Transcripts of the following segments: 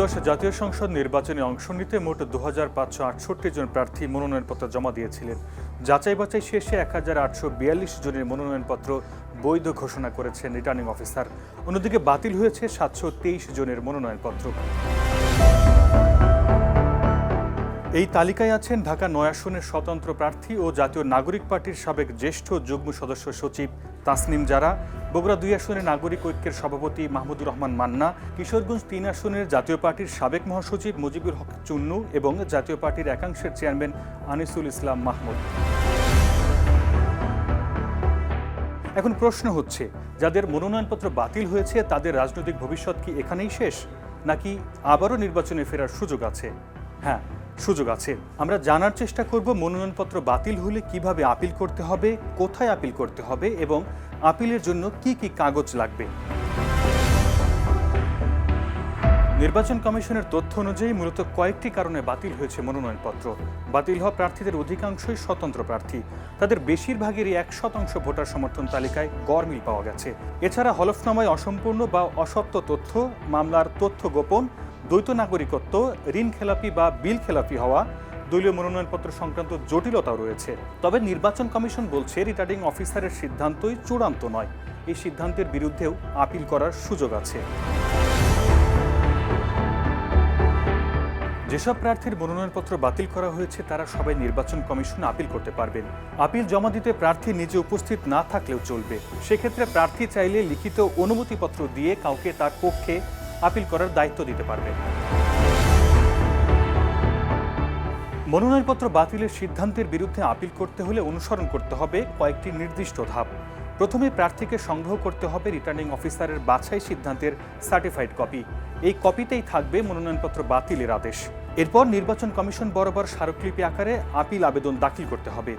ত্রয়োদশ জাতীয় সংসদ নির্বাচনে অংশ নিতে মোট 2568 জন প্রার্থী মনোনয়নপত্র জমা দিয়েছিলেন। যাচাই বাছাই শেষে 1842 জনের মনোনয়নপত্র বৈধ ঘোষণা করেছেন রিটার্নিং অফিসার। অন্যদিকে বাতিল হয়েছে 723 জনের মনোনয়নপত্র। এই তালিকায় আছেন ঢাকা 9 আসনের স্বতন্ত্র প্রার্থী ও জাতীয় নাগরিক পার্টির সাবেক জ্যেষ্ঠ যুগ্ম সদস্য সচিব তাসনিম জারা, বগুড়া 2 আসনের নাগরিক ঐক্যের সভাপতি মাহমুদুর রহমান মান্না, কিশোরগঞ্জ 3 আসনের জাতীয় পার্টির সাবেক মহাসচিব মুজিবুল হক চুন্নু এবং জাতীয় পার্টির একাংশের চেয়ারম্যান আনিসুল ইসলাম মাহমুদ। এখন প্রশ্ন হচ্ছে, যাদের মনোনয়নপত্র বাতিল হয়েছে তাদের রাজনৈতিক ভবিষ্যৎ কি এখানেই শেষ, নাকি আবারও নির্বাচনে ফেরার সুযোগ আছে? হ্যাঁ, সুযোগ আছে। আমরা জানার চেষ্টা করব মনোনয়নপত্র বাতিল হলে কিভাবে আপিল করতে হবে, কোথায় আপিল করতে হবে এবং আপিলের জন্য কি কি কাগজ লাগবে। নির্বাচন কমিশনের তথ্য অনুযায়ী মূলত কয়েকটি কারণে বাতিল হয়েছে মনোনয়নপত্র। বাতিল হওয়া প্রার্থীদের অধিকাংশই স্বতন্ত্র প্রার্থী। তাদের বেশিরভাগেরই 1% ভোটার সমর্থন তালিকায় গড়মিল পাওয়া গেছে। এছাড়া হলফনামায় অসম্পূর্ণ বা অসত্য তথ্য, মামলার তথ্য গোপন, দ্বৈত নাগরিকত্ব, ঋণ খেলাপি বা বিল খেলাপি হওয়া, দলীয় মনোনয়নপত্র সংক্রান্ত জটিলতাও রয়েছে। তবে নির্বাচন কমিশন বলছে রিটার্নিং অফিসারের সিদ্ধান্তই চূড়ান্ত নয়। এই সিদ্ধান্তের বিরুদ্ধেও আপিল করার সুযোগ আছে। যেসব প্রার্থীর মনোনয়নপত্র বাতিল করা হয়েছে তারা সবাই নির্বাচন কমিশনে আপিল করতে পারবেন। আপিল জমা দিতে প্রার্থী নিজে উপস্থিত না থাকলেও চলবে। সেক্ষেত্রে প্রার্থী চাইলে লিখিত অনুমতিপত্র দিয়ে কাউকে তার পক্ষে আপিল করার দায়িত্ব দিতে পারবেন। মনোনয়নপত্র বাতিলের সিদ্ধান্তের বিরুদ্ধে আপিল করতে হলে অনুসরণ করতে হবে কয়েকটি নির্দিষ্ট ধাপ। প্রথমে প্রার্থীকে সংগ্রহ করতে হবে রিটার্নিং অফিসারের বাছাই সিদ্ধান্তের সার্টিফাইড কপি। এই কপিতেই থাকবে মনোনয়নপত্র বাতিলের আদেশ। এরপর নির্বাচন কমিশন বরাবর স্মারকলিপি আকারে আপিল আবেদন দাখিল করতে হবে।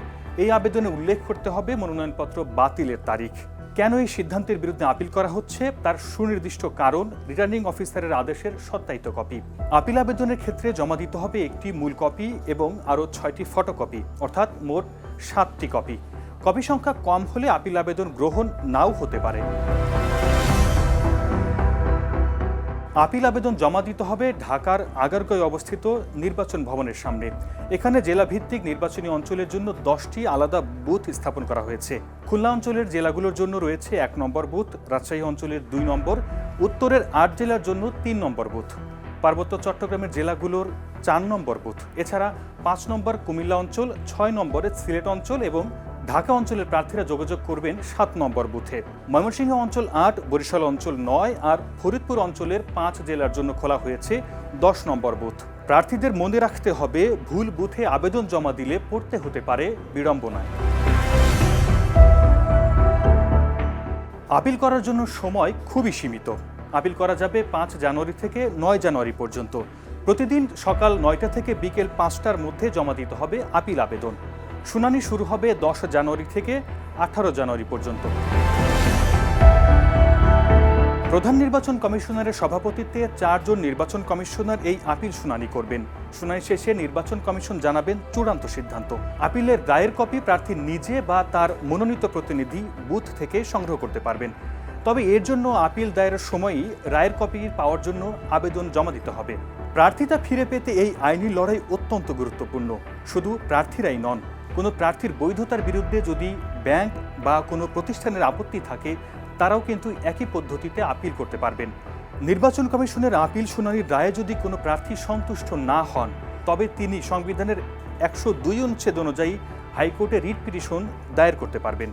এই আবেদনে উল্লেখ করতে হবে মনোনয়নপত্র বাতিলের তারিখ। কেন এই সিদ্ধান্তের বিরুদ্ধে আপিল করা হচ্ছে তার সুনির্দিষ্ট কারণ, রিটার্নিং অফিসারের আদেশের সত্যায়িত কপি। আপিল আবেদনের ক্ষেত্রে জমা দিতে হবে একটি মূল কপি এবং আরও 6টি ফটোকপি, অর্থাৎ মোট 7টি কপি। কপি সংখ্যা কম হলে আপিল আবেদন গ্রহণ নাও হতে পারে। আপিল আবেদন জমা দিতে হবে ঢাকার আগারগাঁওয়ে অবস্থিত নির্বাচন ভবনের সামনে। এখানে জেলা ভিত্তিক নির্বাচনী অঞ্চলের জন্য 10টি আলাদা বুথ স্থাপন করা হয়েছে। খুলনা অঞ্চলের জেলাগুলোর জন্য রয়েছে 1 নম্বর বুথ, রাজশাহী অঞ্চলের 2 নম্বর, উত্তরের 8 জেলার জন্য 3 নম্বর বুথ, পার্বত্য চট্টগ্রামের জেলাগুলোর 4 নম্বর বুথ। এছাড়া 5 নম্বর কুমিল্লা অঞ্চল, 6 নম্বরে সিলেট অঞ্চল এবং ঢাকা অঞ্চলের প্রার্থীরা যোগাযোগ করবেন 7 নম্বর বুথে। ময়মনসিংহ অঞ্চল 8, বরিশাল অঞ্চল 9 আর ফরিদপুর অঞ্চলের 5 জেলার জন্য খোলা হয়েছে 10 নম্বর বুথ। প্রার্থীদের মনে রাখতে হবে, ভুল বুথে আবেদন জমা দিলে পড়তে হতে পারে বিড়ম্বনায়। আপিল করার জন্য সময় খুবই সীমিত। আপিল করা যাবে 5 জানুয়ারি থেকে 9 জানুয়ারি পর্যন্ত। প্রতিদিন সকাল 9টা থেকে বিকেল 5টার মধ্যে জমা দিতে হবে আপিল আবেদন। শুনানি শুরু হবে 10 জানুয়ারি থেকে 18 জানুয়ারি পর্যন্ত। প্রধান নির্বাচন কমিশনারের সভাপতিত্বে 4 জন নির্বাচন কমিশনার এই আপিল শুনানি করবেন। শুনানি শেষে নির্বাচন কমিশন জানাবেন চূড়ান্ত সিদ্ধান্ত। আপিলের রায়ের কপি প্রার্থী নিজে বা তার মনোনীত প্রতিনিধি বুথ থেকে সংগ্রহ করতে পারবেন। তবে এর জন্য আপিল দায়েরের সময়ই রায়ের কপি পাওয়ার জন্য আবেদন জমা দিতে হবে। প্রার্থিতা ফিরে পেতে এই আইনি লড়াই অত্যন্ত গুরুত্বপূর্ণ। শুধু প্রার্থীরাই নন, কোনো প্রার্থীর বৈধতার বিরুদ্ধে যদি ব্যাংক বা কোনো প্রতিষ্ঠানের আপত্তি থাকে তারাও কিন্তু একই পদ্ধতিতে আপিল করতে পারবেন। নির্বাচন কমিশনের আপিল শুনানির রায়ে যদি কোনো প্রার্থী সন্তুষ্ট না হন তবে তিনি সংবিধানের 102 অনুচ্ছেদ অনুযায়ী হাইকোর্টে রিট পিটিশন দায়ের করতে পারবেন।